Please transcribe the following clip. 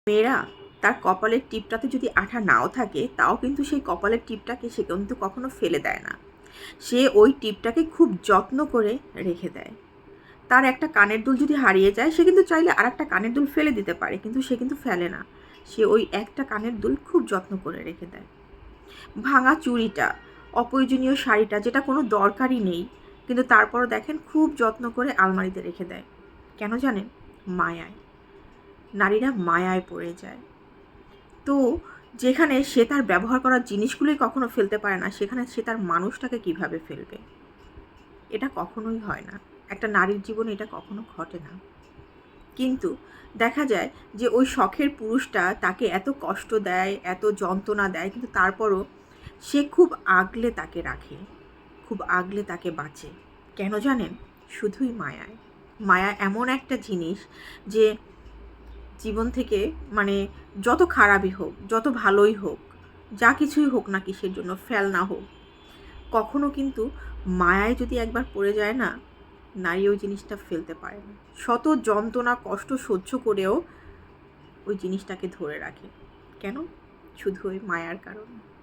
মেয়েরা তার কপালের টিপটাতে যদি আঠা নাও থাকে, তাও কিন্তু সেই কপালের টিপটাকে সে কিন্তু কখনো ফেলে দেয় না। সে ওই টিপটাকে খুব যত্ন করে রেখে দেয়। তার একটা কানের দুল যদি হারিয়ে যায়, সে কিন্তু চাইলে আর একটা কানের দুল ফেলে দিতে পারে, কিন্তু সে কিন্তু ফেলে না। সে ওই একটা কানের দুল খুব যত্ন করে রেখে দেয়। ভাঙা চুড়িটা, অপ্রয়োজনীয় শাড়িটা, যেটা কোনো দরকারই নেই, কিন্তু তারপরও দেখেন খুব যত্ন করে আলমারিতে রেখে দেয়। কেন জানেন? মায়ায়। নারীরা মায়ায় পড়ে যায়। তো যেখানে সে তার ব্যবহার করার জিনিসগুলোই কখনো ফেলতে পারে না, সেখানে সে তার মানুষটাকে কিভাবে ফেলবে? এটা কখনোই হয় না। একটা নারীর জীবনে এটা কখনো ঘটে না। কিন্তু দেখা যায় যে ওই শখের পুরুষটা তাকে এত কষ্ট দেয়, এত যন্ত্রণা দেয়, কিন্তু তারপরও সে খুব আগলে তাকে রাখে, খুব আগলে তাকে বাঁচে। কেন জানেন? শুধুই মায়ায়। মায়া এমন একটা জিনিস যে জীবন থেকে, মানে যত খারাপই হোক, যত ভালোই হোক, যা কিছুই হোক না কিসের জন্য, ফেল না হোক, কখনো কিন্তু মায়ায় যদি একবার পড়ে যায় না, নারী ওই জিনিসটা ফেলতে পারে না। শত যন্ত্রণা কষ্ট সহ্য করেও ওই জিনিসটাকে ধরে রাখে। কেন? শুধু ওই মায়ার কারণে।